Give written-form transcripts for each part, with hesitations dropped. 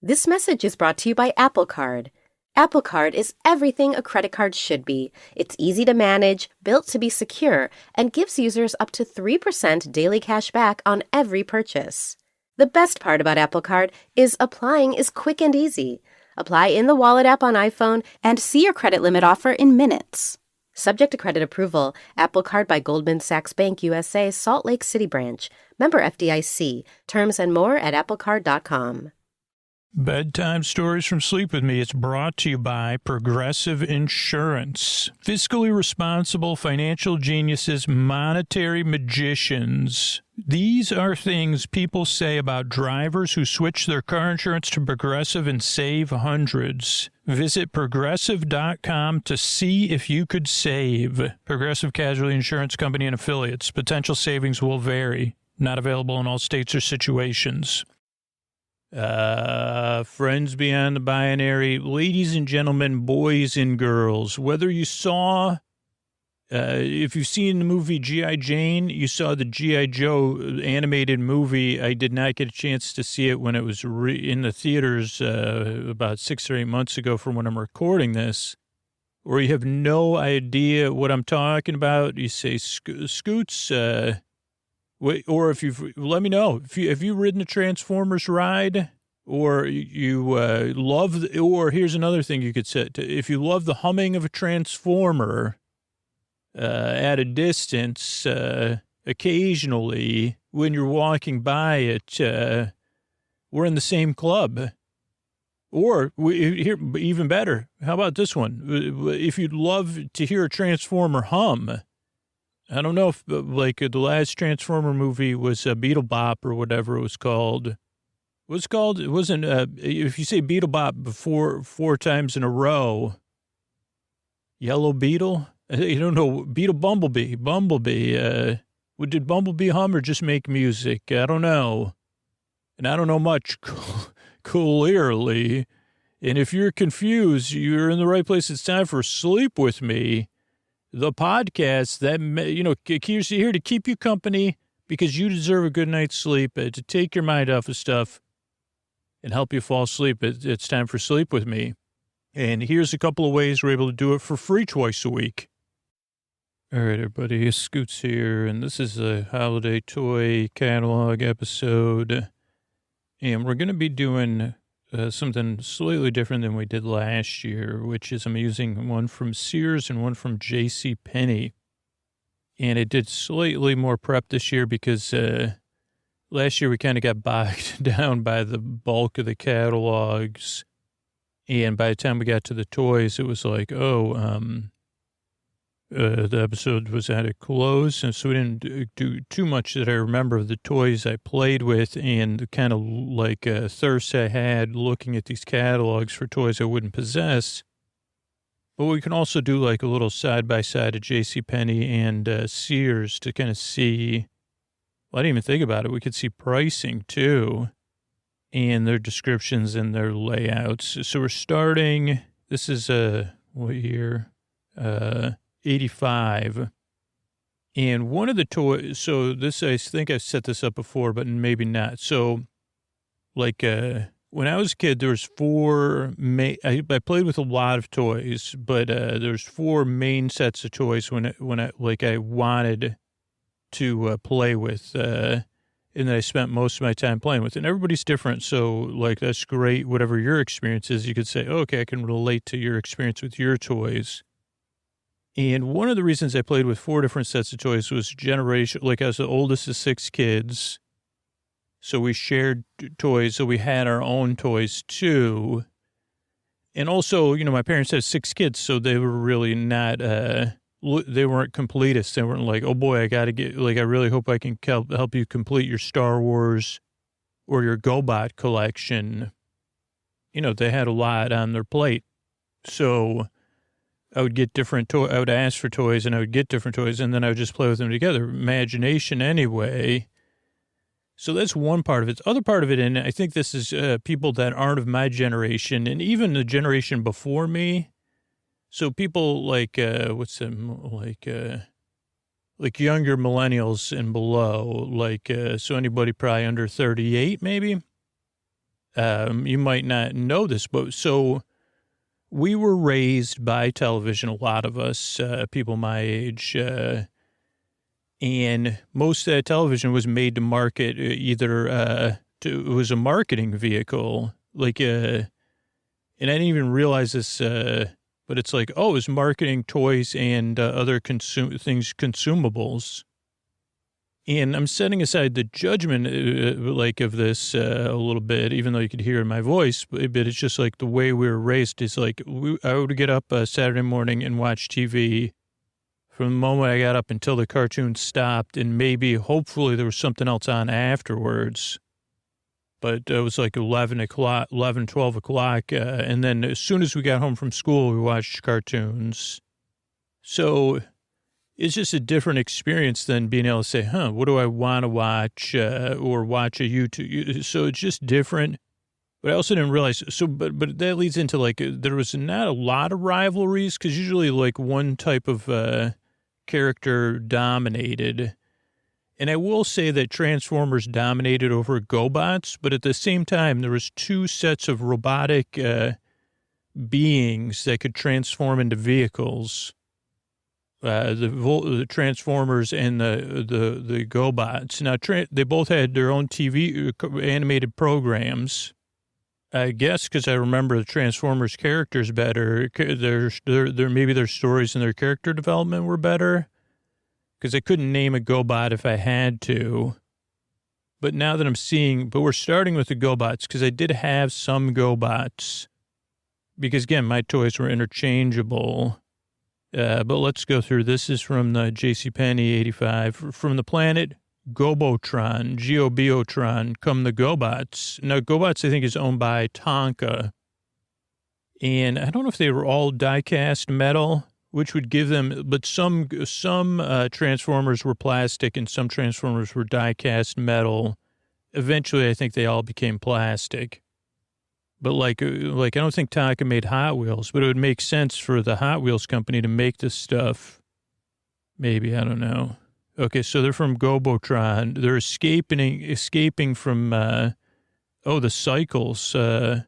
This message is brought to you by Apple Card. Apple Card is everything a credit card should be. It's easy to manage, built to be secure, and gives users up to 3% daily cash back on every purchase. The best part about Apple Card is applying is quick and easy. Apply in the Wallet app on iPhone and see your credit limit offer in minutes. Subject to credit approval, Apple Card by Goldman Sachs Bank USA, Salt Lake City branch. Member FDIC. Terms and more at applecard.com. Bedtime Stories from Sleep With Me. It's brought to you by Progressive Insurance. Fiscally responsible financial geniuses, monetary magicians. These are things people say about drivers who switch their car insurance to Progressive and save hundreds. Visit Progressive.com to see if you could save. Progressive Casualty Insurance Company and Affiliates. Potential savings will vary. Not available in all states or situations. Friends beyond the binary, ladies and gentlemen, boys and girls, whether you saw, if you've seen the movie G.I. Jane, you saw the G.I. Joe animated movie. I did not get a chance to see it when it was in the theaters about 6 or 8 months ago from when I'm recording this, or you have no idea what I'm talking about. You say, Scoots, or if you've, let me know, if you've ridden a Transformers ride, or you love, or here's another thing you could say, if you love the humming of a Transformer at a distance, occasionally when you're walking by it, we're in the same club. Or here, even better, how about this one? If you'd love to hear a Transformer hum, I don't know if, like, the last Transformer movie was Beetle Bop or whatever it was called. What's called? It wasn't, if you say Beetle Bop before 4 times in a row, Yellow Beetle? You don't know, Beetle Bumblebee. Did Bumblebee hum or just make music? I don't know. And I don't know much clearly. And if you're confused, you're in the right place. It's time for Sleep With Me. The podcast that, you know, here's here to keep you company because you deserve a good night's sleep, to take your mind off of stuff and help you fall asleep. It's time for Sleep With Me. And here's a couple of ways we're able to do it for free twice a week. All right, everybody, Scoots here, and this is a holiday toy catalog episode. And we're going to be doing something slightly different than we did last year, which is I'm using one from Sears and one from J.C. Penney. And I did slightly more prep this year because last year we kind of got bogged down by the bulk of the catalogs. And by the time we got to the toys, it was like, the episode was at a close, and so we didn't do too much that I remember of the toys I played with and the kind of like thirst I had looking at these catalogs for toys I wouldn't possess. But we can also do like a little side-by-side of JCPenney and Sears to kind of see, well, I didn't even think about it. We could see pricing too and their descriptions and their layouts. So we're starting, this is what year? 85. And one of the toys, so this, I think I've set this up before, but maybe not. So like, when I was a kid, there was I played with a lot of toys, but, there's 4 main sets of toys when I wanted to, play with, and that I spent most of my time playing with, and everybody's different. So like, that's great. Whatever your experience is, you could say, oh, okay, I can relate to your experience with your toys. And one of the reasons I played with 4 different sets of toys was generation, like I was the oldest of 6 kids. So we shared toys. So we had our own toys too. And also, you know, my parents had 6 kids, so they were really not, they weren't completists. They weren't like, oh boy, I got to get, like, I really hope I can help you complete your Star Wars or your GoBot collection. You know, they had a lot on their plate. So I would get different toys. I would ask for toys and I would get different toys and then I would just play with them together. Imagination anyway. So that's one part of it. The other part of it, and I think this is people that aren't of my generation and even the generation before me. So people like, like younger millennials and below, so anybody probably under 38 maybe. You might not know this, but so we were raised by television, a lot of us, people my age, and most of that television was made to market it was a marketing vehicle, and I didn't even realize this, but it's like, oh, it's marketing toys and other consumables. And I'm setting aside the judgment, of this a little bit, even though you could hear it in my voice, but it's just like the way we were raised is like, I would get up Saturday morning and watch TV from the moment I got up until the cartoon stopped, and hopefully there was something else on afterwards. But it was like 12 o'clock, and then as soon as we got home from school, we watched cartoons. So it's just a different experience than being able to say, what do I want to watch, or watch a YouTube. So it's just different. But I also didn't realize, but that leads into there was not a lot of rivalries, because usually one type of character dominated. And I will say that Transformers dominated over GoBots, but at the same time, there was two sets of robotic beings that could transform into vehicles. The Transformers and the GoBots. Now, they both had their own TV animated programs. I guess because I remember the Transformers characters better. Maybe their stories and their character development were better. Because I couldn't name a GoBot if I had to. But now that we're starting with the GoBots, because I did have some GoBots. Because, again, my toys were interchangeable. But let's go through. This is from the JCPenney 85. From the planet Gobotron, Geobiotron, come the GoBots. Now, GoBots, I think, is owned by Tonka. And I don't know if they were all die-cast metal, which would give them, but some Transformers were plastic and some Transformers were die-cast metal. Eventually, I think they all became plastic. But I don't think Tonka made Hot Wheels, but it would make sense for the Hot Wheels company to make this stuff. Maybe, I don't know. Okay, so they're from Gobotron. They're escaping from, the cycles, also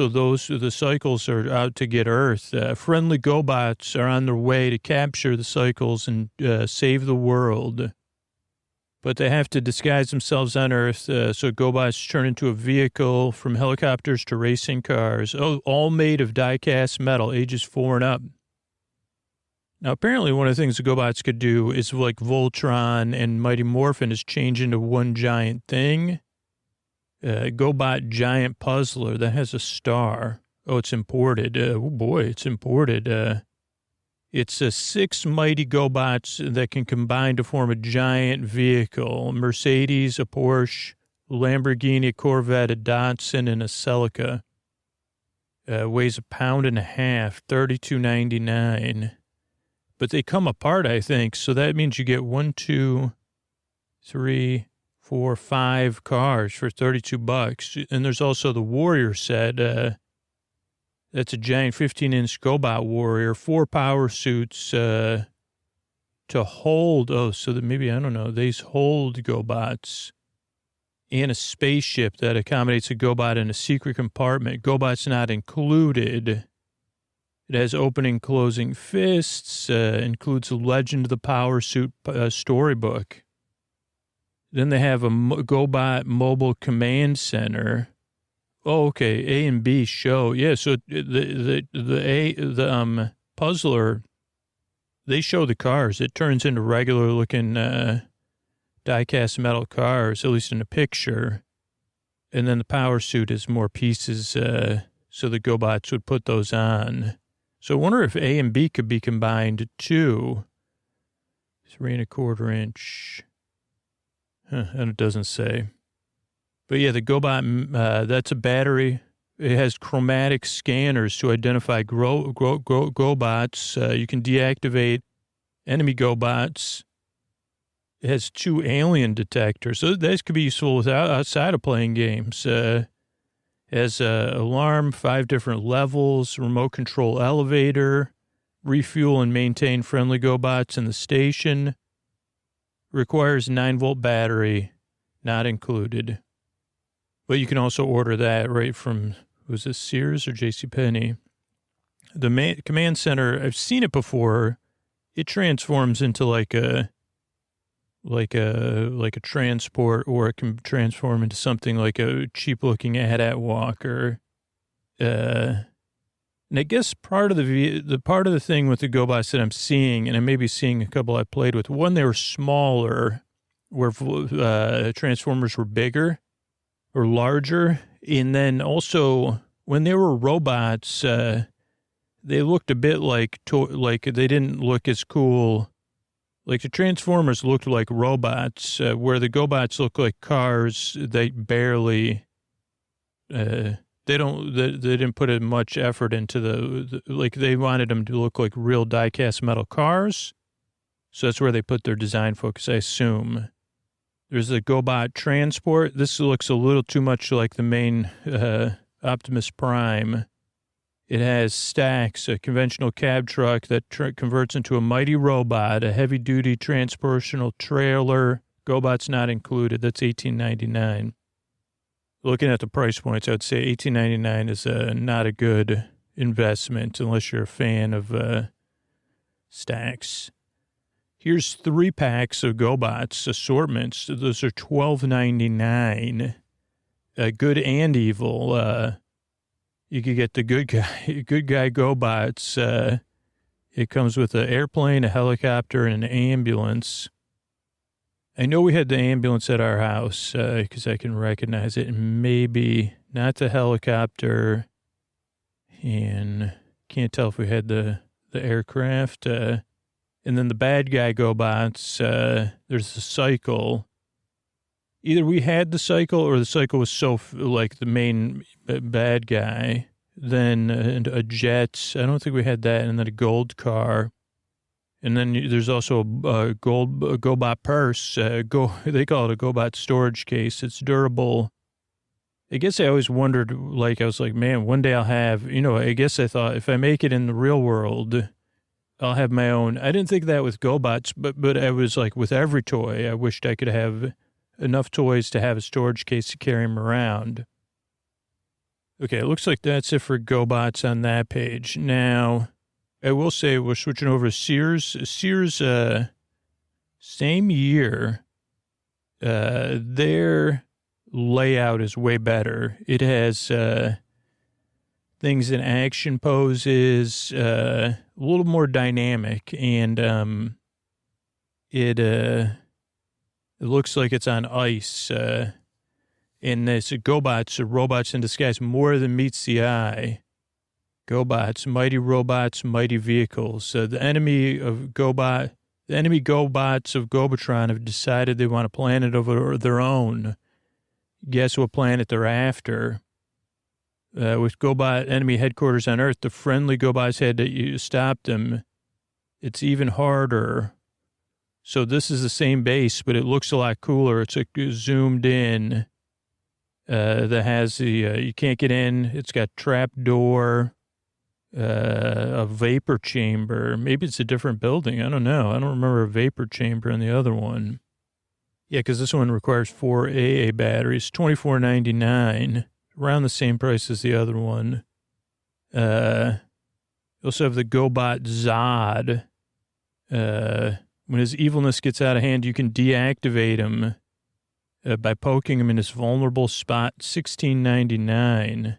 the cycles are out to get Earth. Friendly GoBots are on their way to capture the cycles and save the world. But they have to disguise themselves on Earth, so GoBots turn into a vehicle, from helicopters to racing cars. Oh, all made of die-cast metal, ages 4 and up. Now, apparently one of the things the GoBots could do is like Voltron and Mighty Morphin is change into one giant thing. GoBot Giant Puzzler that has a star. Oh, it's imported. It's imported. It's 6 mighty GoBots that can combine to form a giant vehicle. A Mercedes, a Porsche, a Lamborghini, a Corvette, a Datsun, and a Celica. Weighs 1.5 pounds, $32.99. But they come apart, I think. So that means you get 1, 2, 3, 4, 5 cars for $32. And there's also the Warrior set. That's a giant 15-inch GoBot Warrior, 4 power suits to hold. Oh, so that maybe, I don't know, these hold GoBots. And a spaceship that accommodates a GoBot in a secret compartment. GoBot's not included. It has opening, closing fists, includes a Legend of the Power Suit storybook. Then they have a GoBot Mobile Command Center. Oh, okay. A and B show. Yeah. So the puzzler, they show the cars. It turns into regular looking, die-cast metal cars, at least in a picture. And then the power suit is more pieces. So the GoBots would put those on. So I wonder if A and B could be combined too. 3¼ inch. And it doesn't say. But yeah, the GoBot, that's a battery. It has chromatic scanners to identify GoBots. You can deactivate enemy GoBots. It has 2 alien detectors. So this could be useful outside of playing games. Has an alarm, 5 different levels, remote control elevator, refuel and maintain friendly GoBots in the station. Requires 9-volt battery. not included. But you can also order that right from, was this Sears or JCPenney? The command center, I've seen it before. It transforms into like a transport, or it can transform into something like a cheap looking AT-AT walker. And I guess part of the thing with the GoBots that I'm seeing, and I may be seeing a couple I played with, one, they were smaller, where transformers were bigger or larger. And then also when they were robots, they looked a bit like they didn't look as cool. Like the Transformers looked like robots, where the GoBots look like cars. They barely, they didn't put as much effort into like they wanted them to look like real die-cast metal cars. So that's where they put their design focus, I assume. There's the GoBot Transport. This looks a little too much like the main Optimus Prime. It has stacks, a conventional cab truck that converts into a mighty robot, a heavy-duty transportational trailer. GoBot's not included. That's $18.99. Looking at the price points, I would say $18.99 is not a good investment unless you're a fan of stacks. Here's 3 packs of GoBots assortments. Those are $12.99. Good and evil. You could get the good guy GoBots. It comes with an airplane, a helicopter, and an ambulance. I know we had the ambulance at our house because I can recognize it. And maybe not the helicopter. And can't tell if we had the aircraft. And then the bad guy GoBots, there's the cycle. Either we had the cycle or the cycle was so like the main bad guy. Then a jet. I don't think we had that. And then a gold car. And then there's also a GoBot purse. They call it a GoBot storage case. It's durable. I guess I always wondered, like, I was like, man, one day I'll have, I guess I thought if I make it in the real world, I'll have my own. I didn't think that with GoBots, but I was like, with every toy, I wished I could have enough toys to have a storage case to carry them around. Okay, it looks like that's it for GoBots on that page. Now, I will say we're switching over to Sears. Sears, same year, their layout is way better. It has things in action poses, a little more dynamic, and it looks like it's on ice. And this GoBots are robots in disguise, more than meets the eye. GoBots, mighty robots, mighty vehicles. The enemy GoBots of Gobatron have decided they want a planet of their own. Guess what planet they're after? With GoBot enemy headquarters on Earth, the friendly GoBots had to stop them. It's even harder. So this is the same base, but it looks a lot cooler. It's zoomed in. That has the, you can't get in. It's got trap door, a vapor chamber. Maybe it's a different building. I don't know. I don't remember a vapor chamber in the other one. Yeah, because this one requires 4 AA batteries, $24.99, around the same price as the other one. You also have the GoBot Zod. When his evilness gets out of hand, you can deactivate him by poking him in his vulnerable spot. $16.99.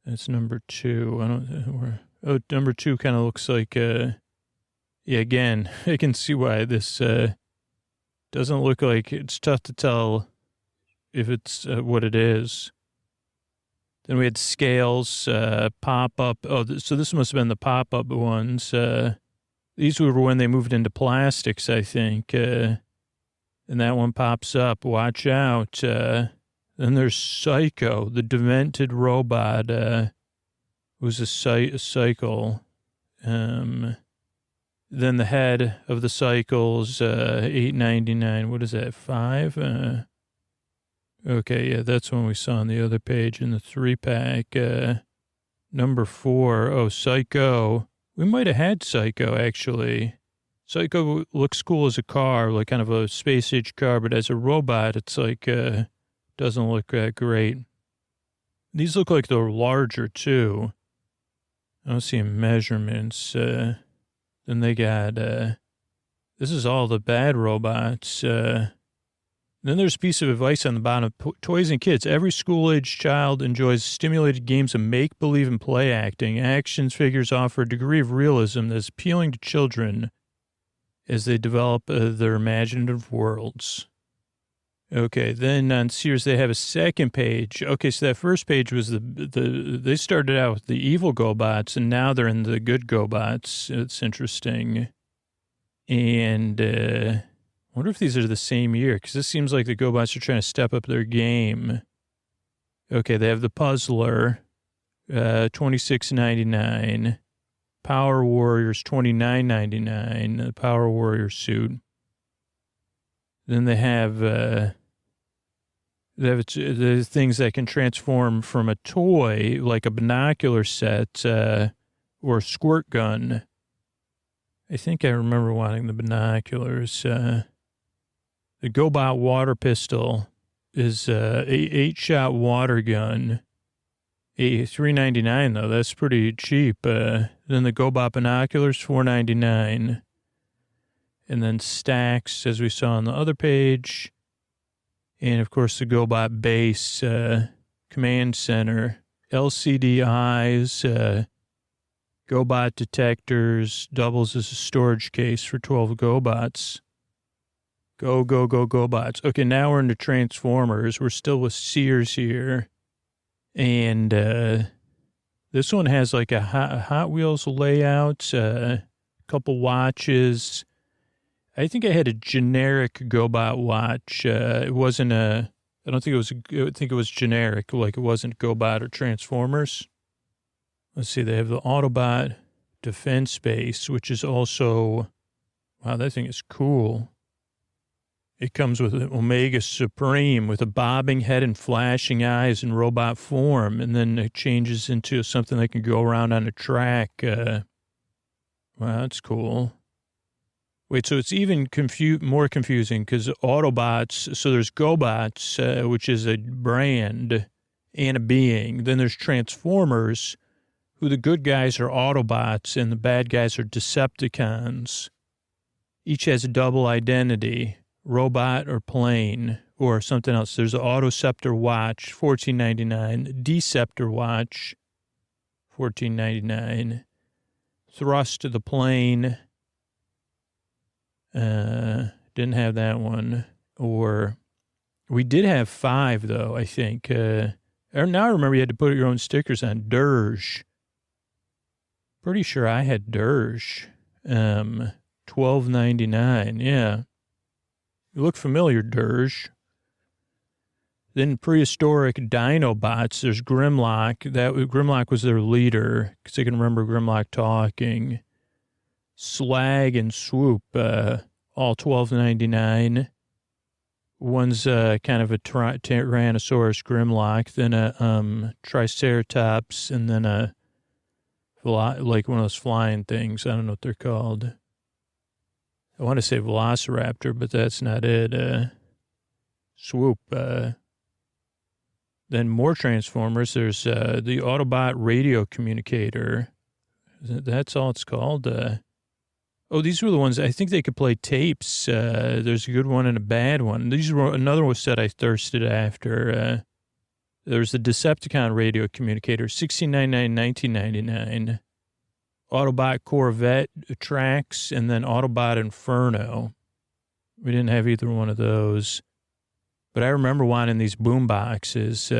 That's number 2. Number 2 kind of looks like, again, I can see why this doesn't look like, it's tough to tell if it's what it is. Then we had scales, pop-up. So this must have been the pop-up ones. These were when they moved into plastics, I think. And that one pops up. Watch out. Then there's Psycho, the demented robot, who's a cycle. Then the head of the cycles, $8.99. What is that, 5? Okay, yeah, that's one we saw on the other page in the 3-pack. Number 4, Psycho. We might have had Psycho, actually. Psycho looks cool as a car, like kind of a space-age car, but as a robot, it's like, doesn't look that great. These look like they're larger, too. I don't see measurements. Then they got, this is all the bad robots. Then there's a piece of advice on the bottom. Toys and kids. Every school-age child enjoys stimulated games of make-believe and play acting. Action figures offer a degree of realism that's appealing to children as they develop their imaginative worlds. Okay, then on Sears, they have a second page. Okay, so that first page was they started out with the evil GoBots, and now they're in the good GoBots. It's interesting. And I wonder if these are the same year, because this seems like the GoBots are trying to step up their game. Okay, they have the Puzzler, $26.99. Power Warriors, $29.99. The Power Warrior suit. Then they have the things that can transform from a toy, like a binocular set or a squirt gun. I think I remember wanting the binoculars. The GoBot water pistol is a 8-shot water gun. $3.99 though. That's pretty cheap. Then the GoBot binoculars, $4.99. And then stacks, as we saw on the other page. And, of course, the GoBot base, command center, LCD eyes, GoBot detectors, doubles as a storage case for 12 GoBots. Go, GoBots. Okay, now we're into Transformers. We're still with Sears here. And this one has like a Hot Wheels layout, a couple watches. I think I had a generic GoBot watch. It wasn't I think it was generic, like it wasn't GoBot or Transformers. Let's see, they have the Autobot Defense Base, which is also, wow, that thing is cool. It comes with an Omega Supreme with a bobbing head and flashing eyes in robot form, and then it changes into something that can go around on a track. Wow, that's cool. Wait, so it's even more confusing because Autobots, so there's GoBots, which is a brand and a being. Then there's Transformers, who the good guys are Autobots and the bad guys are Decepticons. Each has a double identity, robot or plane or something else. There's an Autoceptor watch, $14.99. Deceptor watch, $14.99. Thrust to the plane. Didn't have that one. Or we did have 5 though, I think. Now I remember you had to put your own stickers on. Dirge. Pretty sure I had Dirge. $12.99. Yeah. You look familiar, Dirge. Then prehistoric Dinobots. There's Grimlock. Grimlock was their leader, because I can remember Grimlock talking. Slag and Swoop, all $12.99. One's kind of a Tyrannosaurus Grimlock, then a Triceratops, and then like one of those flying things. I don't know what they're called. I want to say Velociraptor, but that's not it. Swoop. Then more Transformers. There's the Autobot radio communicator. That's all it's called. These were the ones, I think they could play tapes. There's a good one and a bad one. These were another one set I thirsted after. There's the Decepticon radio communicator, $16.99, $19.99. Autobot Corvette tracks, and then Autobot Inferno. We didn't have either one of those. But I remember wanting these boom boxes,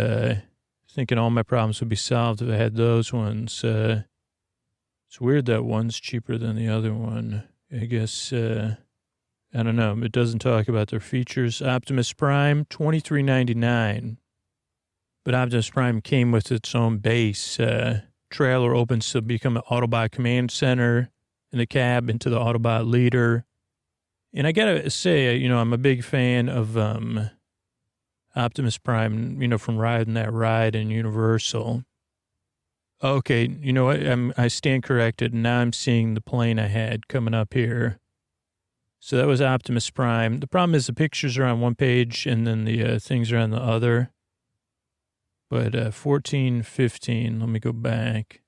thinking all my problems would be solved if I had those ones. It's weird that one's cheaper than the other one. I guess, I don't know. It doesn't talk about their features. Optimus Prime, $23.99. But Optimus Prime came with its own base. Trailer opens to become an Autobot command center, in the cab into the Autobot leader. And I gotta say, I'm a big fan of Optimus Prime, from riding that ride in Universal. Okay, you know what? I stand corrected. Now I'm seeing the plane I had coming up here. So that was Optimus Prime. The problem is the pictures are on one page and then the things are on the other. But 14, 15, let me go back.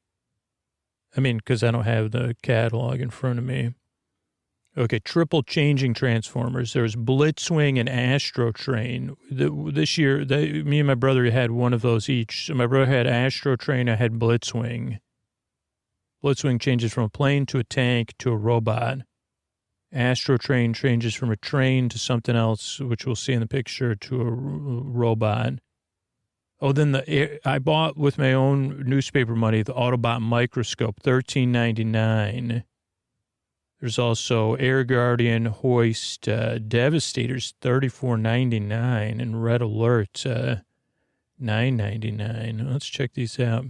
I mean, because I don't have the catalog in front of me. Okay, triple changing transformers. There's Blitzwing and Astro Train. This year, me and my brother had one of those each. So my brother had Astro Train, I had Blitzwing. Blitzwing changes from a plane to a tank to a robot. Astro Train changes from a train to something else, which we'll see in the picture, to a robot. Oh, then I bought with my own newspaper money the Autobot microscope, $13.99. There's also Air Guardian Hoist Devastators, $34.99, and Red Alert, $9.99. Let's check these out.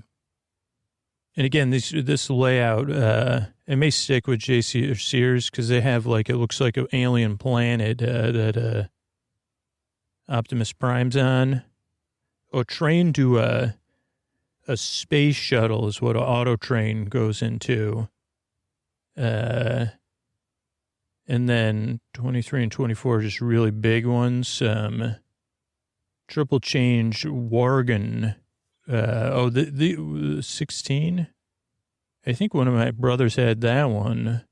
And again, this layout, it may stick with JC or Sears because they have it looks like an alien planet that Optimus Prime's on. Oh, train to a space shuttle is what an auto train goes into. And then 23 and 24 are just really big ones. Triple change Worgen. The 16? I think one of my brothers had that one.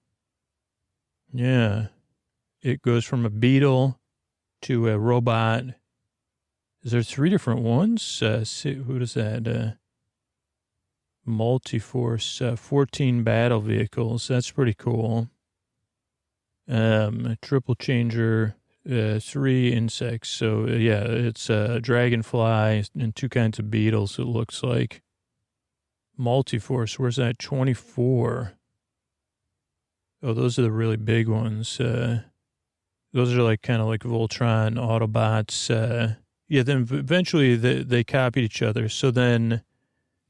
Yeah. It goes from a beetle to a robot. Is there 3 different ones? What is that? Multi-force, 14 battle vehicles. That's pretty cool. Triple changer, 3 insects. So, yeah, it's a dragonfly and 2 kinds of beetles, it looks like. Multi-force, where's that? 24. Oh, those are the really big ones. Those are kind of like Voltron, Autobots. Yeah, then eventually they copied each other. So then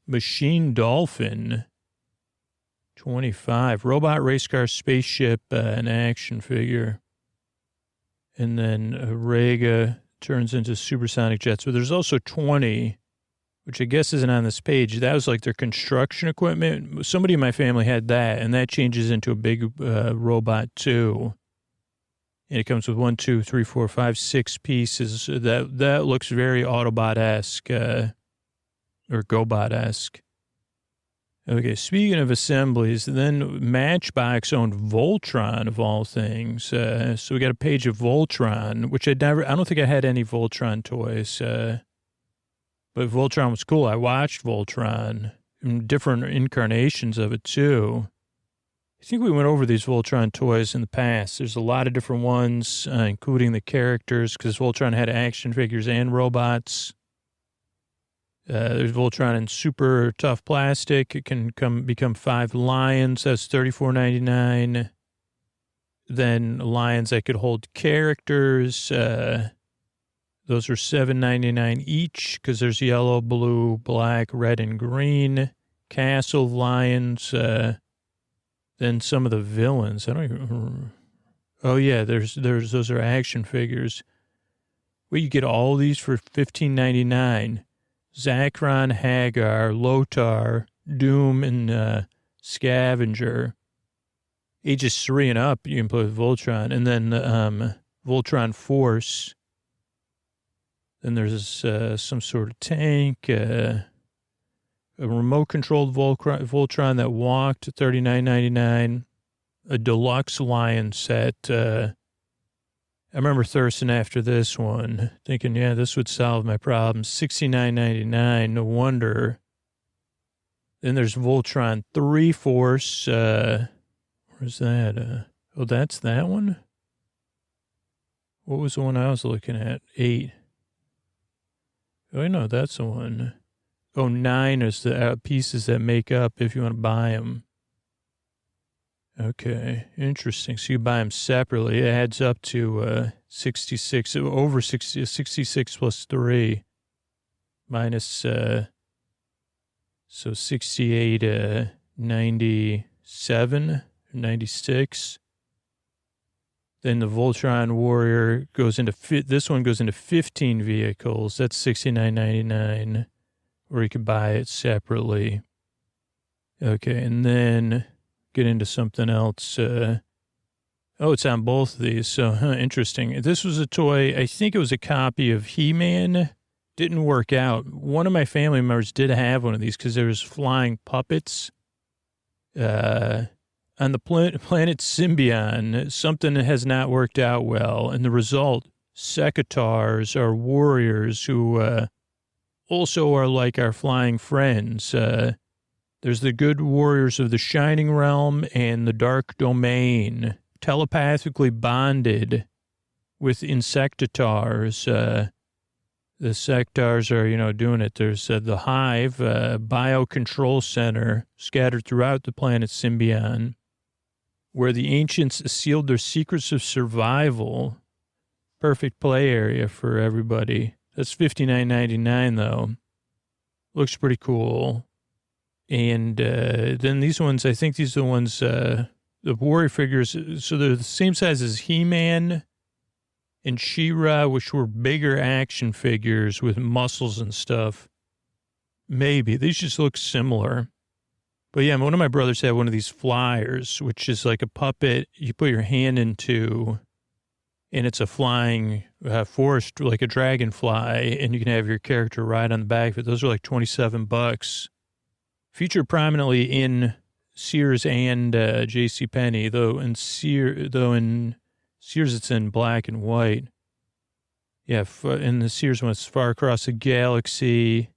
Machine Dolphin, 25. Robot race car, spaceship, an action figure. And then Rega turns into supersonic jets. But there's also 20, which I guess isn't on this page. That was like their construction equipment. Somebody in my family had that, and that changes into a big robot too. And it comes with 1, 2, 3, 4, 5, 6 pieces. That looks very Autobot-esque, or GoBot-esque. Okay, speaking of assemblies, then Matchbox owned Voltron, of all things. So we got a page of Voltron, which I don't think I had any Voltron toys. But Voltron was cool. I watched Voltron, and different incarnations of it, too. I think we went over these Voltron toys in the past. There's a lot of different ones, including the characters, because Voltron had action figures and robots. There's Voltron in super tough plastic. It can become 5 lions. That's $34.99. Then lions that could hold characters. Those are $7.99 each because there's yellow, blue, black, red, and green. Castle lions. Then some of the villains. I don't even. Oh yeah, there's those are action figures. Well, you get all these for $15.99. Zakron, Hagar, Lotar, Doom, and Scavenger. Ages 3 and up, you can play with Voltron. And then Voltron Force. Then there's some sort of tank, a remote-controlled Voltron that walked, $39.99. A deluxe lion set. I remember thirsting after this one, thinking, yeah, this would solve my problems. $69.99, no wonder. Then there's Voltron 3 Force. Where's that? Oh, that's that one? What was the one I was looking at? 8. Oh, no, that's the one. Oh, 9 is the pieces that make up if you want to buy them. Okay, interesting. So you buy them separately. It adds up to 66, over 60, 66 plus 3 minus, so 68, 97, 96. Then the Voltron Warrior goes into, this one goes into 15 vehicles. That's $69.99, or you could buy it separately. Okay, and then get into something else. Oh, it's on both of these. So, interesting. This was a toy. I think it was a copy of He-Man. Didn't work out. One of my family members did have one of these because there was flying puppets. On the planet Symbion, something that has not worked out well. And the result, Secatars are warriors who also are like our flying friends. There's the good warriors of the Shining Realm and the Dark Domain, telepathically bonded with Insectatars. The Sectars are, doing it. There's the Hive, Biocontrol Center, scattered throughout the planet Symbion, where the ancients sealed their secrets of survival. Perfect play area for everybody. That's $59.99 though. Looks pretty cool. And then these ones, I think these are the ones, the warrior figures, so they're the same size as He-Man and She-Ra, which were bigger action figures with muscles and stuff. Maybe. These just look similar. But yeah, one of my brothers had one of these flyers, which is like a puppet you put your hand into, and it's a flying forest, like a dragonfly, and you can have your character ride on the back of it. Those are like $27. Featured prominently in Sears and JCPenney, though in Sears it's in black and white. Yeah, in the Sears one, it's far across the galaxy,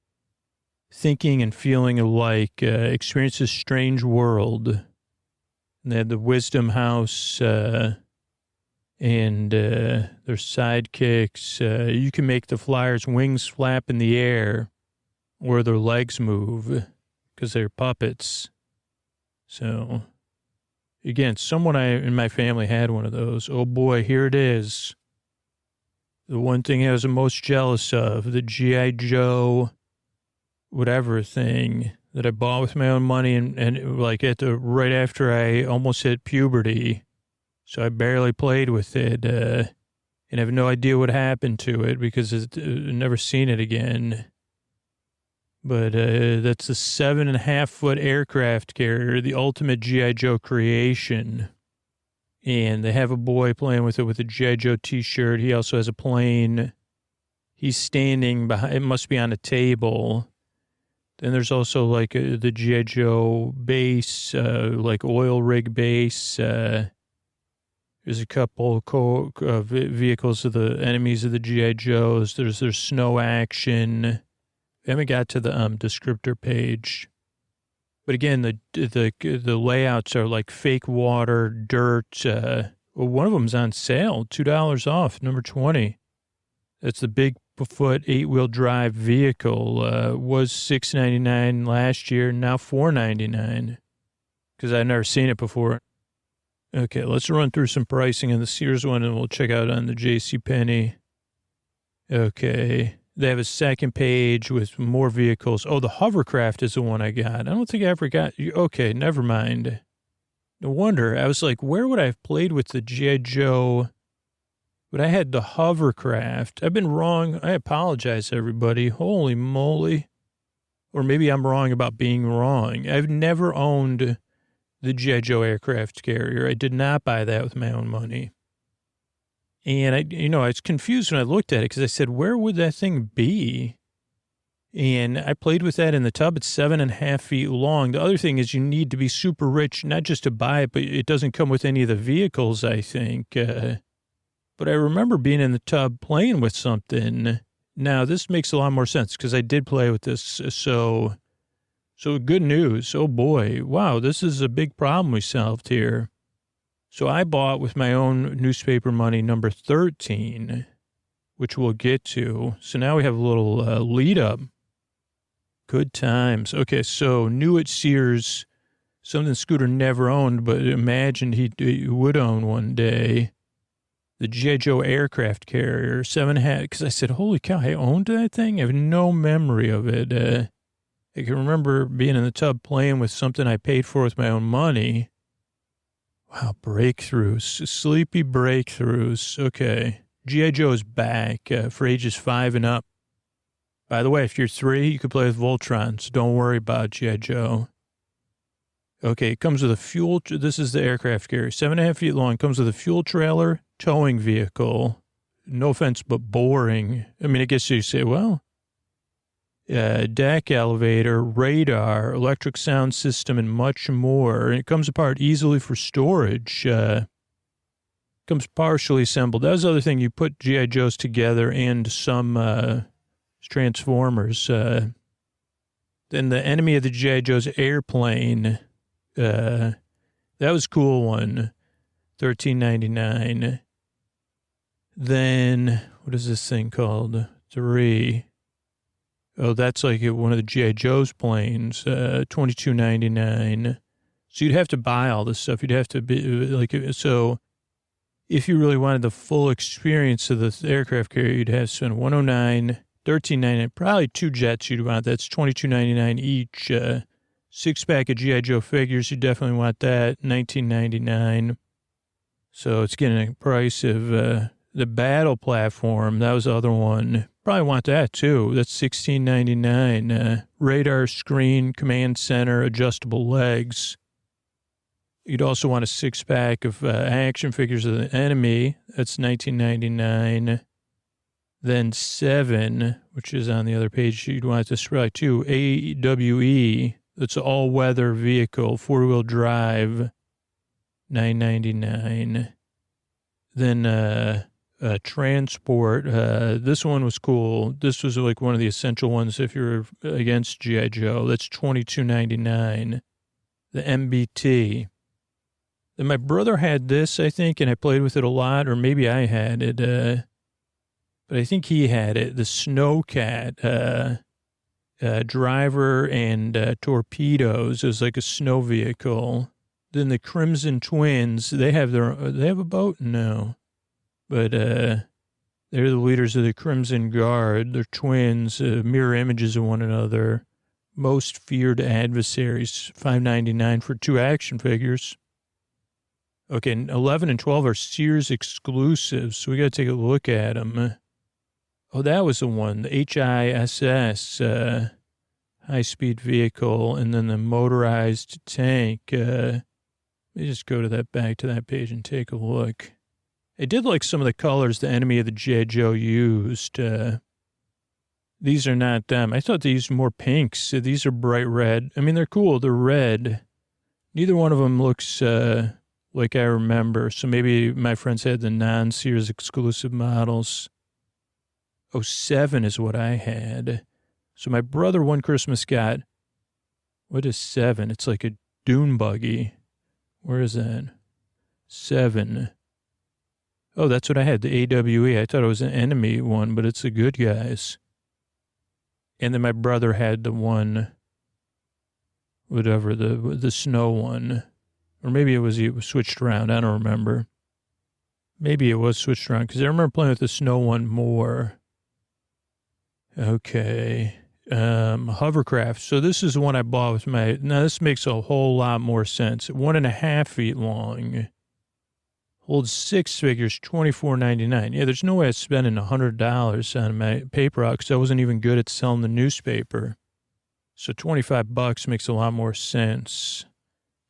thinking and feeling alike, experience a strange world. And they had the Wisdom House and their sidekicks. You can make the flyers' wings flap in the air or their legs move because they're puppets. So, again, someone in my family had one of those. Oh boy, here it is. The one thing I was the most jealous of, the G.I. Joe whatever thing that I bought with my own money and like right after I almost hit puberty. So I barely played with it and I have no idea what happened to it because I've never seen it again. But that's a 7.5-foot aircraft carrier, the ultimate G.I. Joe creation. And they have a boy playing with it with a G.I. Joe t-shirt. He also has a plane. He's standing behind, it must be on a table. Then there's also like the G.I. Joe base, like oil rig base. There's a couple vehicles of the enemies of the G.I. Joes. There's snow action. We haven't got to the descriptor page. But again, the layouts are like fake water, dirt. Well, one of them's on sale, $2 off, number 20. That's the Bigfoot 8-wheel drive vehicle. Was $6.99 last year, now $4.99 because I've never seen it before. Okay, let's run through some pricing on the Sears one, and we'll check out on the JCPenney. Okay, they have a second page with more vehicles. Oh, the hovercraft is the one I got. I don't think I ever got. Okay, never mind. No wonder. I was like, where would I have played with the G.I. Joe? But I had the hovercraft. I've been wrong. I apologize, everybody. Holy moly. Or maybe I'm wrong about being wrong. I've never owned the G.I. Joe aircraft carrier. I did not buy that with my own money. And I was confused when I looked at it because I said, where would that thing be? And I played with that in the tub. It's 7.5 feet long. The other thing is you need to be super rich, not just to buy it, but it doesn't come with any of the vehicles, I think. But I remember being in the tub playing with something. Now, this makes a lot more sense because I did play with this. So good news. Oh, boy. Wow, this is a big problem we solved here. So I bought with my own newspaper money number 13, which we'll get to. So now we have a little lead up. Good times. Okay, so new at Sears, something Scooter never owned, but imagined he would own one day. The G.I. Joe aircraft carrier, 7.5, because I said, holy cow, I owned that thing? I have no memory of it. I can remember being in the tub playing with something I paid for with my own money. Wow, breakthroughs, sleepy breakthroughs. Okay, G.I. Joe's back for ages 5 and up. By the way, if you're 3, you can play with Voltron, so don't worry about G.I. Joe. Okay, it comes with a fuel. This is the aircraft carrier, 7.5 feet long. Comes with a fuel trailer, towing vehicle. No offense, but boring. I mean, I guess you say, well, deck elevator, radar, electric sound system, and much more. And it comes apart easily for storage. Comes partially assembled. That was the other thing. You put G.I. Joes together and some Transformers. Then the enemy of the G.I. Joe's airplane. That was a cool one. $13.99. Then, what is this thing called? 3. Oh, that's like one of the G.I. Joe's planes. $22.99. So you'd have to buy all this stuff. You'd have to be like, so if you really wanted the full experience of the aircraft carrier, you'd have to spend $109, $13.99, probably 2 jets you'd want. That's $22.99 each. 6-pack of G.I. Joe figures, you definitely want that, $19.99. So it's getting a price of the battle platform. That was the other one. Probably want that too. That's $16.99. Radar screen, command center, adjustable legs. You'd also want a 6-pack of action figures of the enemy. That's $19.99. Then 7, which is on the other page, you'd want this probably too. AWE. It's an all-weather vehicle, 4-wheel drive, $9.99. Then transport. This one was cool. This was like one of the essential ones if you're against G.I. Joe. That's $22.99. The MBT. Then my brother had this, I think, and I played with it a lot, or maybe I had it, but I think he had it. The Snowcat. Driver and torpedoes. It was like a snow vehicle. Then the Crimson Twins, they have a boat? No. But they're the leaders of the Crimson Guard. They're twins, mirror images of one another. Most feared adversaries, $5.99 for 2 action figures. Okay, 11 and 12 are Sears exclusives, so we got to take a look at them. Oh, that was the one, the HISS, high-speed vehicle, and then the motorized tank. Let me just go to back to that page and take a look. I did like some of the colors the enemy of the G.I. Joe used. These are not them. I thought they used more pinks. These are bright red. I mean, they're cool. They're red. Neither one of them looks like I remember. So maybe my friends had the non-Sears exclusive models. 07 is what I had. So my brother one Christmas got, what is 7? It's like a dune buggy. Where is that? 7. Oh, that's what I had, the AWE. I thought it was an enemy one, but it's the good guys. And then my brother had the one, whatever, the snow one. Or maybe it was switched around. I don't remember. Maybe it was switched around because I remember playing with the snow one more. Okay. Hovercraft. So this is the one I bought with now this makes a whole lot more sense. 1.5 feet long. Holds 6 figures, $24.99. Yeah, there's no way I was spending $100 on my paper out because I wasn't even good at selling the newspaper. So $25 makes a lot more sense.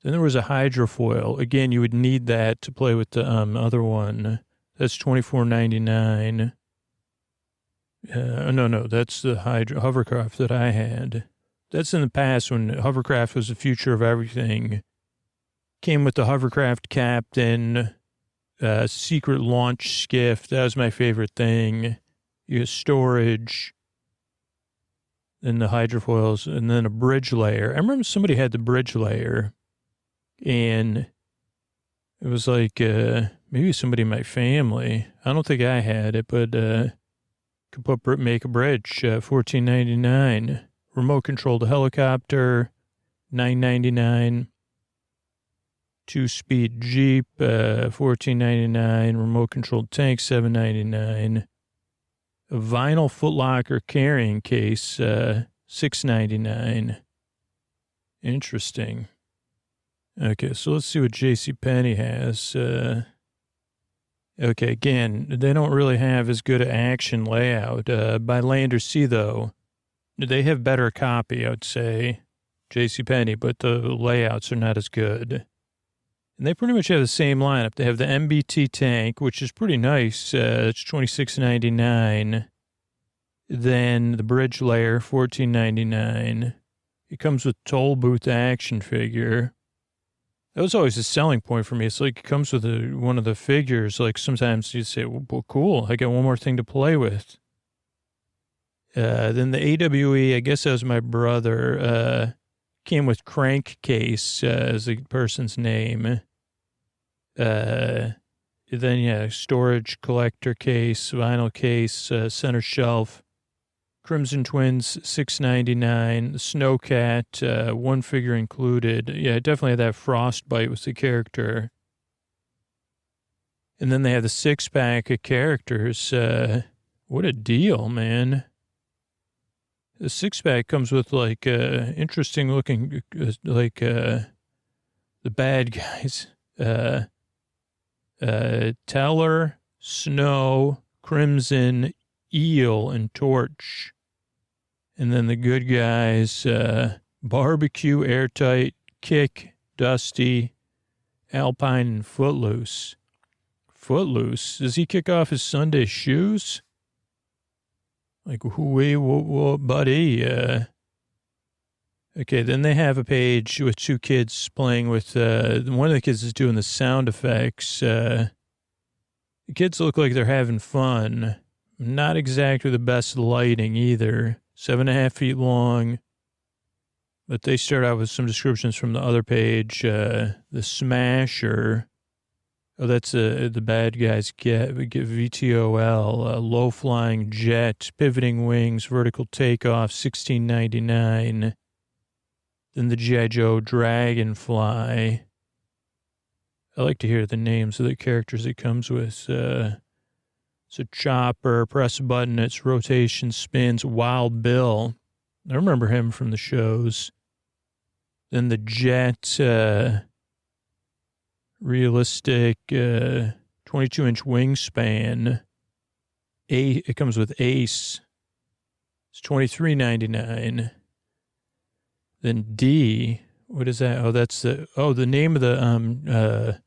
Then there was a hydrofoil. Again, you would need that to play with the other one. That's $24.99. No, that's the hovercraft that I had. That's in the past when hovercraft was the future of everything. Came with the hovercraft captain, secret launch skiff. That was my favorite thing. You have storage, then the hydrofoils, and then a bridge layer. I remember somebody had the bridge layer, and it was like maybe somebody in my family. I don't think I had it, but could make a bridge, $14.99. Remote controlled helicopter, $9.99. 2-speed Jeep, $14.99. Remote controlled tank, $7.99. A vinyl footlocker carrying case, $6.99. Interesting. Okay, so let's see what JCPenney has. Okay, again, they don't really have as good an action layout. By Land or Sea, though, they have better copy, I would say. JCPenney, but the layouts are not as good. And they pretty much have the same lineup. They have the MBT tank, which is pretty nice. It's $26.99. Then the bridge layer, $14.99. It comes with toll booth action figure. That was always a selling point for me. It's like it comes with one of the figures. Like sometimes you say, well, cool, I got one more thing to play with. Then the AWE, I guess that was my brother, came with crankcase as the person's name. Then, storage collector case, vinyl case, center shelf. Crimson Twins, $6.99. Snowcat, one figure included. Yeah, it definitely had that frostbite with the character. And then they have the 6-pack of characters. What a deal, man. The 6-pack comes with, like, interesting looking, the bad guys. Teller, Snow, Crimson, Eel, and Torch. And then the good guys, Barbecue, Airtight, Kick, Dusty, Alpine, and Footloose. Footloose? Does he kick off his Sunday shoes? Like, whoa, buddy. Okay, then they have a page with two kids playing with, one of the kids is doing the sound effects. The kids look like they're having fun. Not exactly the best lighting either. 7.5 feet long. But they start out with some descriptions from the other page. The Smasher. Oh, that's the bad guys get VTOL. Low-flying jet. Pivoting wings. Vertical takeoff. $16.99. Then the G.I. Joe Dragonfly. I like to hear the names of the characters it comes with. It's a chopper, press a button, its rotation spins. Wild Bill. I remember him from the shows. Then the Jet, realistic, 22-inch wingspan. It comes with Ace. It's $23.99. Then D, what is that? Oh, that's the name of the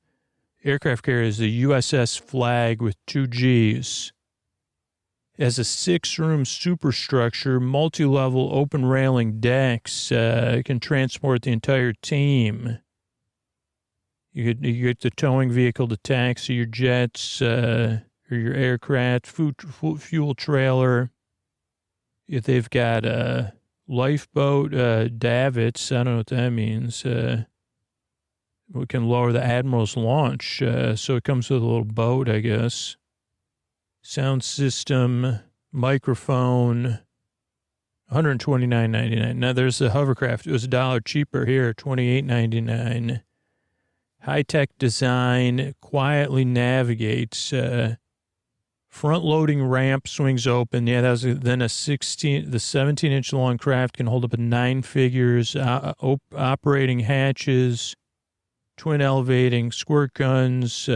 aircraft carrier is the USS Flag with 2 Gs. It has a 6-room superstructure, multi-level open railing decks. It can transport the entire team. You get the towing vehicle to taxi your jets or your aircraft, fuel trailer. If they've got a lifeboat, davits, I don't know what that means. We can lower the Admiral's launch, so it comes with a little boat, I guess. Sound system, microphone, $129.99. Now, there's the hovercraft. It was $1 cheaper here, $28.99. High-tech design, quietly navigates. Front-loading ramp swings open. Yeah, that was then the 17-inch long craft can hold up to 9 figures, operating hatches, twin elevating, squirt guns,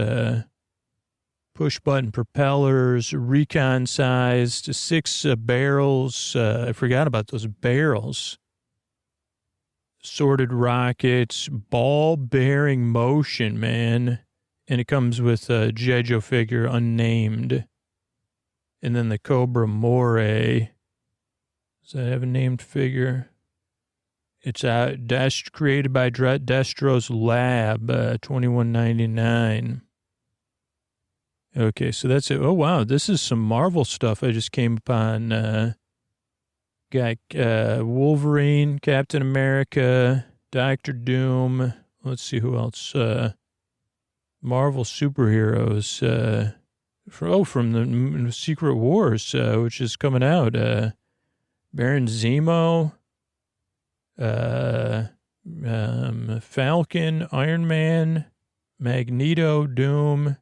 push-button propellers, recon-sized, 6 barrels. I forgot about those barrels. Sorted rockets, ball-bearing motion, man. And it comes with a G.I. Joe figure, unnamed. And then the Cobra Moray. Does that have a named figure? It's created by Destro's Lab, $21.99. Okay, so that's it. Oh, wow, this is some Marvel stuff I just came upon. Got Wolverine, Captain America, Doctor Doom. Let's see who else. Marvel superheroes. From the Secret Wars, which is coming out. Baron Zemo. Falcon, Iron Man, Magneto, Doom.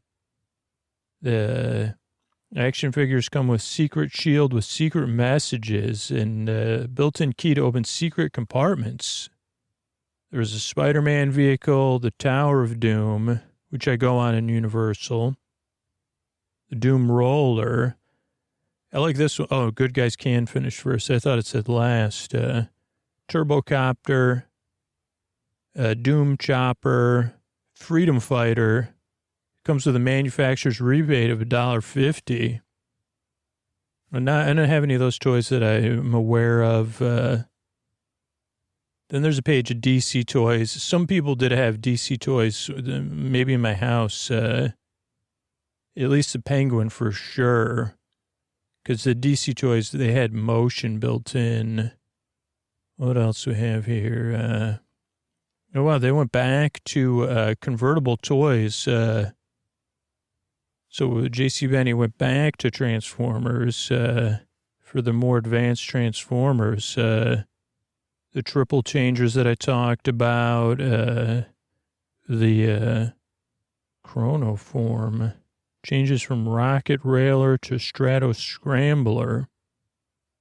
The action figures come with secret shield with secret messages and built-in key to open secret compartments. There's a Spider-Man vehicle, the Tower of Doom, which I go on in Universal. The Doom Roller. I like this one. Oh, good guys can finish first. I thought it said last. Turbocopter, Doom Chopper, Freedom Fighter. Comes with a manufacturer's rebate of $1.50. I don't have any of those toys that I'm aware of. Then there's a page of DC toys. Some people did have DC toys, maybe in my house. At least the Penguin for sure. Because the DC toys, they had motion built in. What else do we have here? Oh, wow, they went back to convertible toys. So JCPenney went back to Transformers for the more advanced Transformers. The triple changers that I talked about, the Chronoform, changes from Rocket Railer to Strato Scrambler,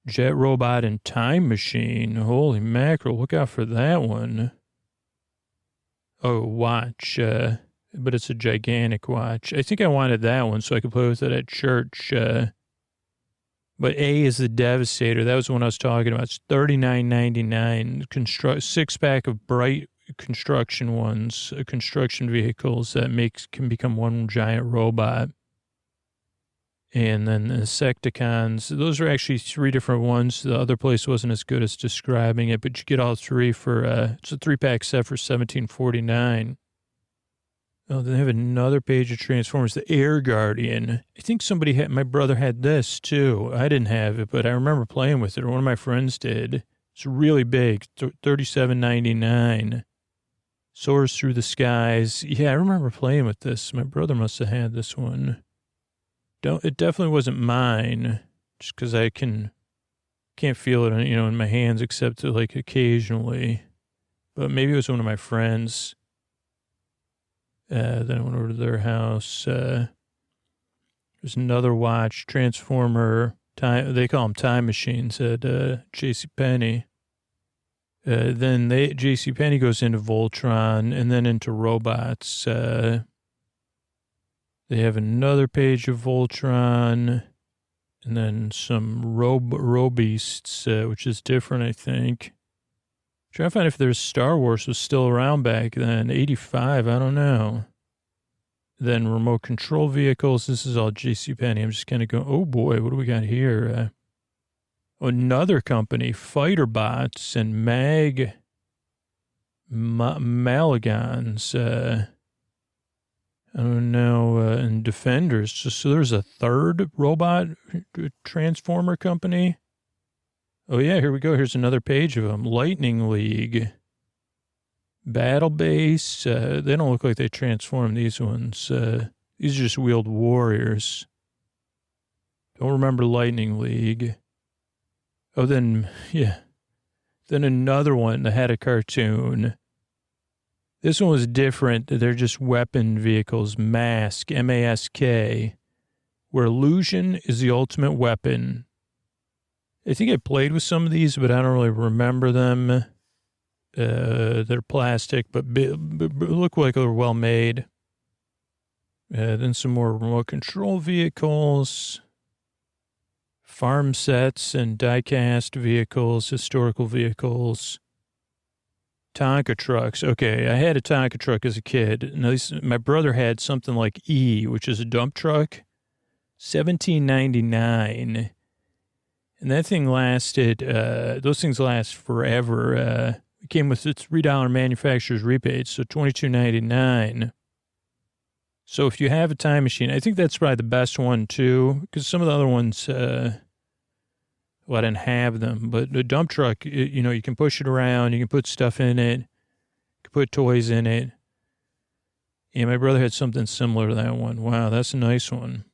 Jet Robot and Time Machine. Holy mackerel, look out for that one. Oh, watch, but it's a gigantic watch. I think I wanted that one so I could play with it at church. But A is the Devastator. That was the one I was talking about. It's $39.99. Six-pack of bright construction ones, construction vehicles that can become one giant robot. And then the Insecticons. Those are actually three different ones. The other place wasn't as good as describing it, but you get all three for, it's a three-pack set for $17.49. Oh, they have another page of Transformers, the Air Guardian. I think my brother had this too. I didn't have it, but I remember playing with it, or one of my friends did. It's really big, $37.99. Soars through the skies. Yeah, I remember playing with this. My brother must have had this one. It definitely wasn't mine, just because I can't feel it, in my hands except like occasionally. But maybe it was one of my friends. Then I went over to their house. There's another watch, Transformer. They call them time machines at JCPenney. Then JCPenney goes into Voltron and then into robots. They have another page of Voltron and then some Robeasts, which is different, I think. Trying to find if there's Star Wars was still around back then. 85, I don't know. Then remote control vehicles. This is all JCPenney. I'm just kind of going, oh boy, what do we got here? Another company, Fighter Bots and Malagons. I don't know, and Defenders. So there's a third robot transformer company. Oh, yeah, here we go. Here's another page of them. Lightning League. Battle Base. They don't look like they transform, these ones. These are just wheeled warriors. Don't remember Lightning League. Oh, then, yeah. Then another one that had a cartoon. This one was different. They're just weapon vehicles. Mask, M-A-S-K, where illusion is the ultimate weapon. I think I played with some of these, but I don't really remember them. They're plastic, but look like they're well made. Then some more remote control vehicles, farm sets and die-cast vehicles, historical vehicles, Tonka trucks. Okay, I had a Tonka truck as a kid. Now, my brother had something like E, which is a dump truck, $17.99. And that thing lasted, those things last forever. It came with a $3 manufacturer's rebate, so $22.99. So if you have a time machine, I think that's probably the best one too, because some of the other ones, I didn't have them. But the dump truck, you can push it around, you can put stuff in it, you can put toys in it. Yeah, my brother had something similar to that one. Wow, that's a nice one.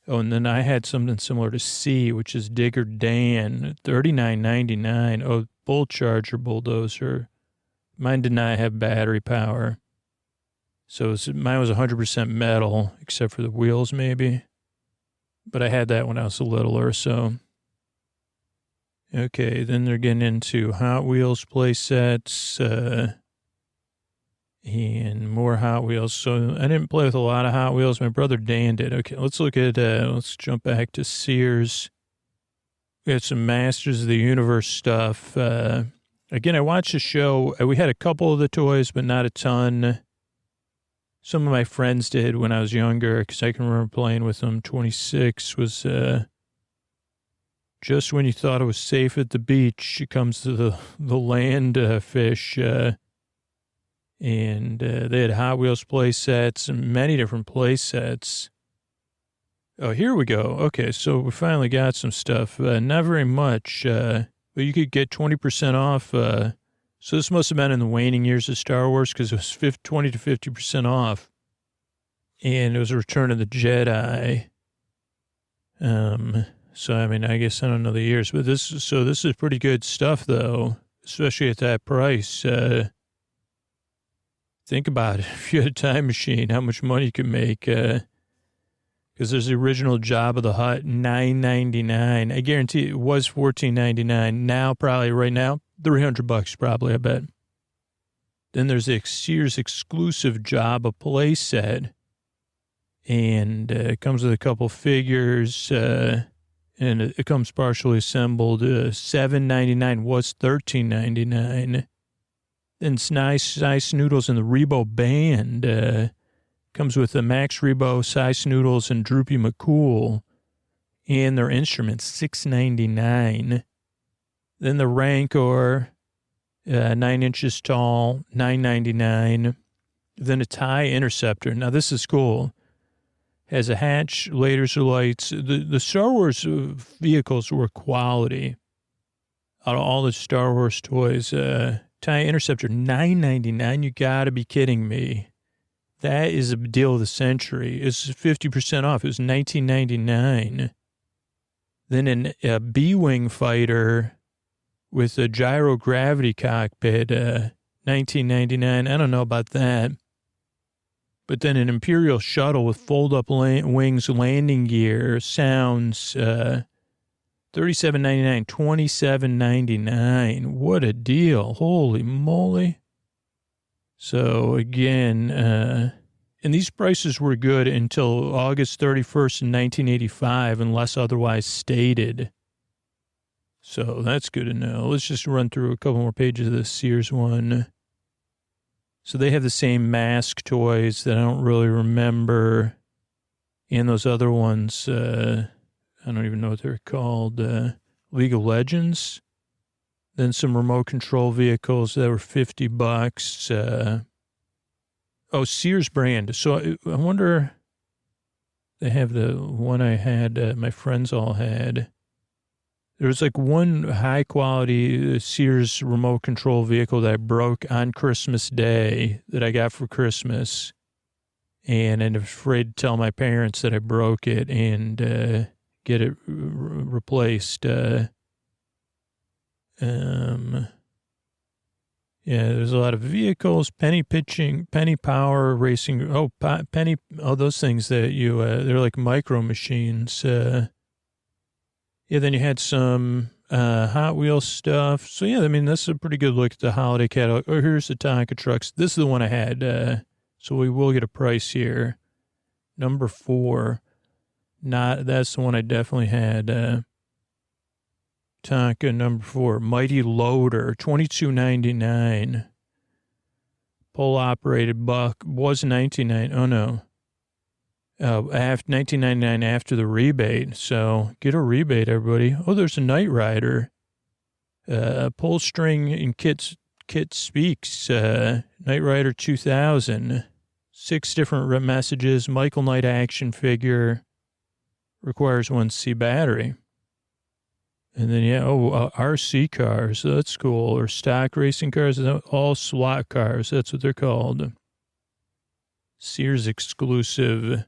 Oh, and then I had something similar to C, which is Digger Dan, $39.99. Oh, Bull Charger bulldozer. Mine did not have battery power. So mine was 100% metal, except for the wheels maybe. But I had that when I was a littler, so. Okay, then they're getting into Hot Wheels play sets. And more Hot Wheels. So I didn't play with a lot of Hot Wheels. My brother Dan did. Okay, let's look at, let's jump back to Sears. We had some Masters of the Universe stuff. Again, I watched the show. We had a couple of the toys, but not a ton. Some of my friends did when I was younger, because I can remember playing with them. 26 was just when you thought it was safe at the beach. It comes to the land fish. And they had Hot Wheels play sets and many different play sets. Oh, here we go. Okay, so we finally got some stuff. Not very much, but you could get 20% off. So this must have been in the waning years of Star Wars, because it was 20 to 50% off. And it was a Return of the Jedi. So, I mean, I guess I don't know the years, but this is pretty good stuff, though, especially at that price. Think about it. If you had a time machine, how much money you could make. Because there's the original Jabba the Hutt, $9.99. I guarantee it was $14.99. Now, probably right now, $300 probably, I bet. Then there's the Sears exclusive Jabba play set. And it comes with a couple figures, and it comes partially assembled. $7.99 was $13.99. Then it's nice noodles in the Rebo band. Comes with the Max Rebo, Size Noodles, and Droopy McCool. And their instruments, $6.99. Then the Rancor, 9 inches tall, $9.99. Then a TIE Interceptor. Now, this is cool. Has a hatch, laser lights. The Star Wars vehicles were quality. Out of all the Star Wars toys, TIE Interceptor, $9.99. You got to be kidding me. That is a deal of the century. It's 50% off. It was $19.99. Then a B-Wing fighter with a gyrogravity cockpit, $19.99. I don't know about that. But then an Imperial shuttle with fold-up wings, landing gear, sounds, $37.99, $27.99. What a deal. Holy moly. So, again, and these prices were good until August 31st, 1985, unless otherwise stated. So that's good to know. Let's just run through a couple more pages of the Sears one. So they have the same mask toys that I don't really remember. And those other ones, I don't even know what they're called, League of Legends. Then some remote control vehicles that were $50. Sears brand. So I wonder, they have the one I had, my friends all had. There was like one high quality Sears remote control vehicle that I broke on Christmas Day that I got for Christmas. And I'm afraid to tell my parents that I broke it and get it replaced. There's a lot of vehicles, penny pitching, penny power racing. Those things that they're like micro machines. Then you had some Hot Wheels stuff. So, I mean, that's a pretty good look at the holiday catalog. Oh, here's the Tonka trucks. This is the one I had. So we will get a price here. Number 4. That's the one I definitely had. Tonka number 4, Mighty Loader, $22.99. Pole operated buck was $19.99. Oh no, $19.99 after the rebate. So get a rebate, everybody. Oh, there's a Knight Rider. Pull string and kit speaks. Knight Rider 2000. 6 different messages. Michael Knight action figure. Requires 1C battery. And then, RC cars. That's cool. Or stock racing cars. All slot cars. That's what they're called. Sears exclusive.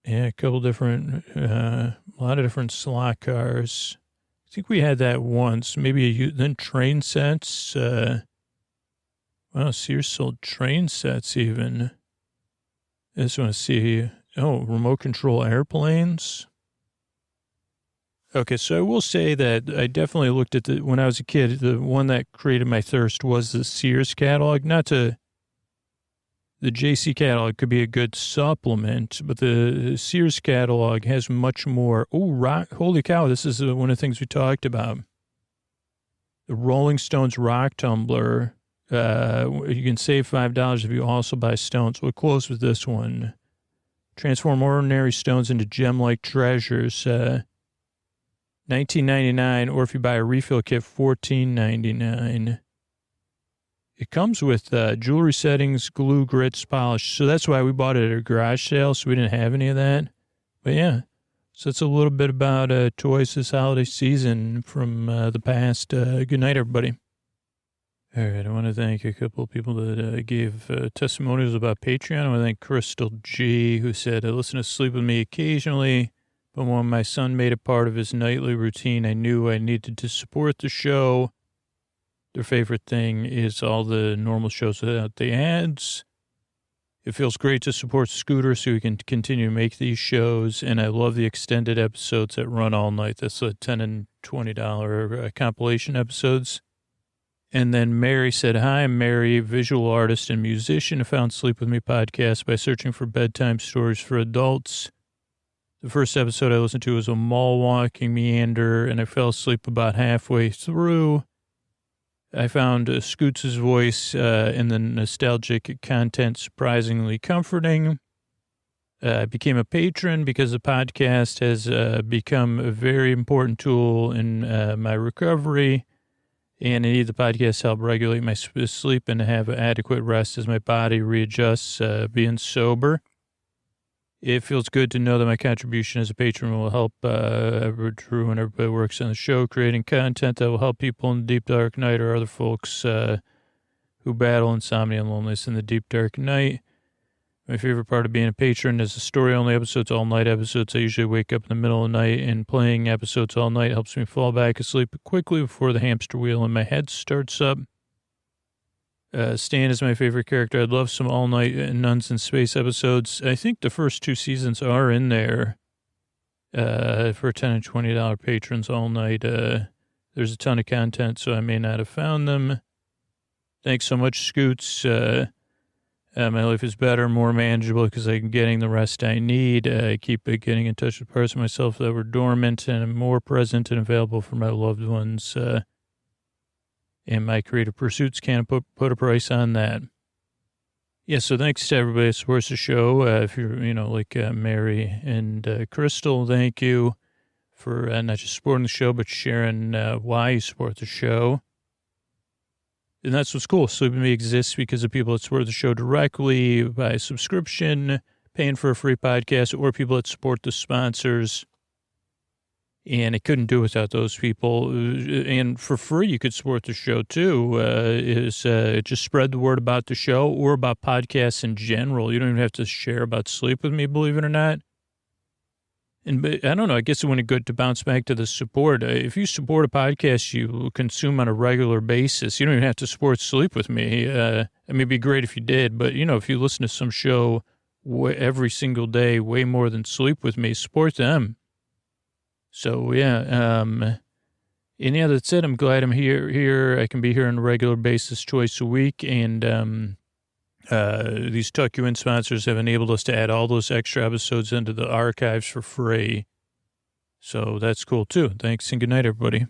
Yeah, a couple different, a lot of different slot cars. I think we had that once. Maybe then train sets. Sears sold train sets even. I just want to see. Remote control airplanes. Okay, so I will say that I definitely looked at when I was a kid, the one that created my thirst was the Sears catalog. The JC catalog could be a good supplement, but the Sears catalog has much more. Holy cow, this is one of the things we talked about. The Rolling Stones rock tumbler. You can save $5 if you also buy stones. We'll close with this one. Transform ordinary stones into gem-like treasures. $19.99, or if you buy a refill kit, $14.99. It comes with jewelry settings, glue, grits, polish. So that's why we bought it at a garage sale, so we didn't have any of that. But yeah, so it's a little bit about toys this holiday season from the past. Good night, everybody. All right, I want to thank a couple of people that gave testimonials about Patreon. I want to thank Crystal G, who said, I listen to Sleep With Me occasionally, but when my son made it part of his nightly routine, I knew I needed to support the show. Their favorite thing is all the normal shows without the ads. It feels great to support Scooter so we can continue to make these shows, and I love the extended episodes that run all night. That's the $10 and $20 compilation episodes. And then Mary said, hi, I'm Mary, visual artist and musician. I found Sleep With Me podcast by searching for bedtime stories for adults. The first episode I listened to was a mall walking meander, and I fell asleep about halfway through. I found Scoots' voice and the nostalgic content surprisingly comforting. I became a patron because the podcast has become a very important tool in my recovery. And I need the podcast to help regulate my sleep and have adequate rest as my body readjusts being sober. It feels good to know that my contribution as a patron will help Drew and everybody who works on the show, creating content that will help people in the deep, dark night or other folks who battle insomnia and loneliness in the deep, dark night. My favorite part of being a patron is the story-only episodes, all-night episodes. I usually wake up in the middle of the night, and playing episodes all night helps me fall back asleep quickly before the hamster wheel in my head starts up. Stan is my favorite character. I'd love some all-night Nuns in Space episodes. I think the first 2 seasons are in there for $10 and $20 patrons all night. There's a ton of content, so I may not have found them. Thanks so much, Scoots. My life is better, more manageable because I'm getting the rest I need. I keep getting in touch with parts of myself that were dormant, and I'm more present and available for my loved ones. And my creative pursuits can't put a price on that. Yeah, so thanks to everybody that supports the show. If you're, like Mary and Crystal, thank you for not just supporting the show, but sharing why you support the show. And that's what's cool. Sleep With Me exists because of people that support the show directly by subscription, paying for a free podcast, or people that support the sponsors. And it couldn't do without those people. And for free, you could support the show, too. Just spread the word about the show or about podcasts in general. You don't even have to share about Sleep With Me, believe it or not. And I don't know, I guess when it good to bounce back to the support, if you support a podcast you consume on a regular basis, you don't even have to support Sleep With Me. I mean, it'd be great if you did, but, if you listen to some show every single day, way more than Sleep With Me, support them. So, yeah, and yeah, that's it. I'm glad I'm here. I can be here on a regular basis twice a week, and these Tuck You In sponsors have enabled us to add all those extra episodes into the archives for free. So that's cool, too. Thanks, and good night, everybody.